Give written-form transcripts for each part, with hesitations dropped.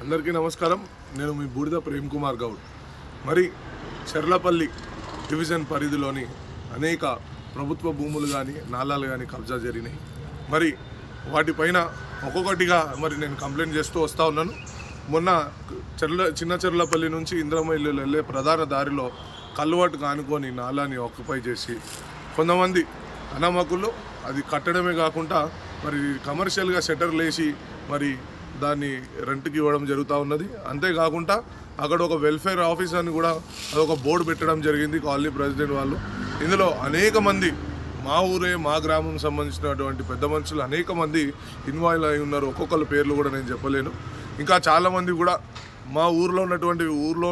అందరికీ నమస్కారం. నేను మీ బూడిద ప్రేమ్ కుమార్ గౌడ్. మరి చెర్లపల్లి డివిజన్ పరిధిలోని అనేక ప్రభుత్వ భూములు కానీ నాలాలు కానీ కబ్జా జరిగినాయి. మరి వాటిపైన ఒక్కొక్కటిగా మరి నేను కంప్లైంట్ చేస్తూ వస్తూ ఉన్నాను. మొన్న చిన్న చెర్లపల్లి నుంచి ఇంద్రమైలు వెళ్ళే ప్రధాన దారిలో కల్లువాటుకు ఆనుకొని నాలాని ఆక్యుపై చేసి కొంతమంది అనామకులు అది కట్టడమే కాకుండా మరి కమర్షియల్గా షట్టర్లు వేసి మరి దాన్ని రెంట్కి ఇవ్వడం జరుగుతూ ఉన్నది. అంతేకాకుండా అక్కడ ఒక వెల్ఫేర్ ఆఫీస్ అని కూడా అదొక బోర్డు పెట్టడం జరిగింది కాలనీ ప్రెసిడెంట్ వాళ్ళు. ఇందులో అనేక మంది మా ఊరే మా గ్రామం సంబంధించినటువంటి పెద్ద మనుషులు అనేక మంది ఇన్వాల్వ్ అయి ఉన్నారు. ఒక్కొక్కరి పేర్లు కూడా నేను చెప్పలేను. ఇంకా చాలామంది కూడా మా ఊర్లో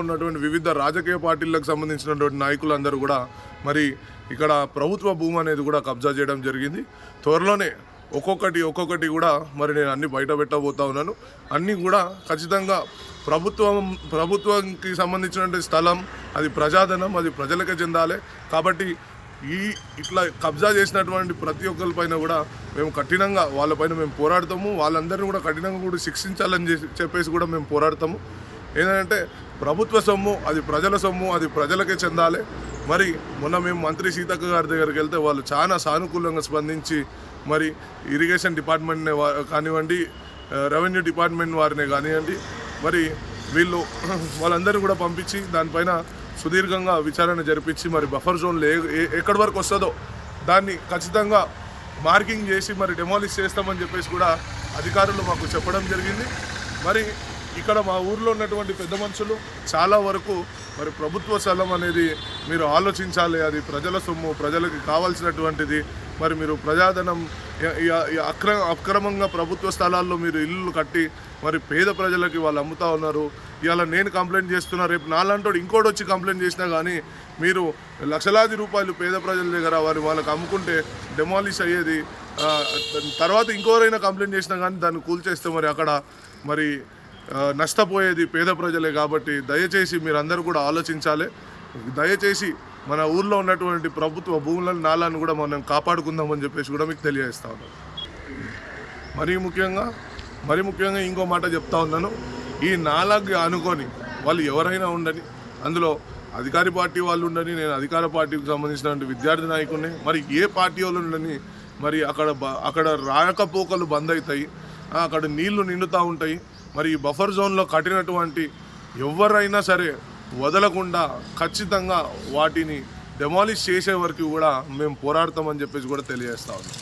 ఉన్నటువంటి వివిధ రాజకీయ పార్టీలకు సంబంధించినటువంటి నాయకులందరూ కూడా మరి ఇక్కడ ప్రభుత్వ భూమి అనేది కూడా కబ్జా చేయడం జరిగింది. త్వరలోనే ఒక్కొక్కటి కూడా మరి నేను అన్ని బయట పెట్టబోతా ఉన్నాను. అన్నీ కూడా ఖచ్చితంగా ప్రభుత్వానికి సంబంధించినటువంటి స్థలం, అది ప్రజాధనం, అది ప్రజలకే చెందాలి. కాబట్టి ఇట్లా కబ్జా చేసినటువంటి ప్రతి ఒక్కరిపైన కూడా మేము కఠినంగా వాళ్ళపైన మేము పోరాడతాము. వాళ్ళందరినీ కూడా కఠినంగా కూడా శిక్షించాలని చెప్పేసి కూడా మేము పోరాడతాము. ఏంటంటే ప్రభుత్వ సొమ్ము, అది ప్రజల సొమ్ము, అది ప్రజలకే చెందాలి. మరి మొన్న మేము మంత్రి సీతక్క గారి దగ్గరికి వెళ్తే వాళ్ళు చాలా సానుకూలంగా స్పందించి మరి ఇరిగేషన్ డిపార్ట్మెంట్నే కానివ్వండి, రెవెన్యూ డిపార్ట్మెంట్ వారినే కానివ్వండి, మరి వాళ్ళందరినీ కూడా పంపించి దానిపైన సుదీర్ఘంగా విచారణ జరిపించి మరి బఫర్ జోన్లో ఎక్కడి వరకు వస్తుందో దాన్ని ఖచ్చితంగా మార్కింగ్ చేసి మరి డెమాలిష్ చేస్తామని చెప్పేసి కూడా అధికారులు మాకు చెప్పడం జరిగింది. మరి ఇక్కడ మా ఊర్లో ఉన్నటువంటి పెద్ద మనుషులు చాలా వరకు మరి ప్రభుత్వ స్థలం అనేది మీరు ఆలోచించాలి, అది ప్రజల సొమ్ము, ప్రజలకు కావాల్సినటువంటిది. మరి మీరు ప్రజాధనం అక్రమంగా ప్రభుత్వ స్థలాల్లో మీరు ఇల్లు కట్టి మరి పేద ప్రజలకి వాళ్ళు అమ్ముతూ ఉన్నారు. ఇవాళ నేను కంప్లైంట్ చేస్తున్నా, రేపు నాలంటోడు ఇంకోటి వచ్చి కంప్లైంట్ చేసినా కానీ మీరు లక్షలాది రూపాయలు పేద ప్రజల దగ్గర వాళ్ళకి అమ్ముకుంటే డెమాలిష్ అయ్యేది. తర్వాత ఇంకోరైనా కంప్లైంట్ చేసినా కానీ దాన్ని కూల్చేస్తే మరి అక్కడ మరి నష్టపోయేది పేద ప్రజలే. కాబట్టి దయచేసి మీరందరూ కూడా ఆలోచించాలి. దయచేసి మన ఊర్లో ఉన్నటువంటి ప్రభుత్వ భూములను, నాలను కూడా మనం కాపాడుకుందామని చెప్పేసి కూడా మీకు తెలియజేస్తా ఉన్నాను. మరీ ముఖ్యంగా ఇంకో మాట చెప్తా ఉన్నాను. ఈ నాలాకి అనుకొని వాళ్ళు ఎవరైనా ఉండని, అందులో అధికార పార్టీ వాళ్ళు ఉండని, నేను అధికార పార్టీకి సంబంధించినటువంటి విద్యార్థి నాయకుడిని, మరి ఏ పార్టీ వాళ్ళు ఉండని, మరి అక్కడ రాకపోకలు బంద్ అవుతాయి, అక్కడ నీళ్లు నిండుతూ ఉంటాయి. మరి ఈ బఫర్ జోన్లో కట్టినటువంటి ఎవరైనా సరే వదలకుండా ఖచ్చితంగా వాటిని డెమాలిష్ చేసే వరకు కూడా మేము పోరాడతామని చెప్పేసి కూడా తెలియజేస్తా ఉన్నాం.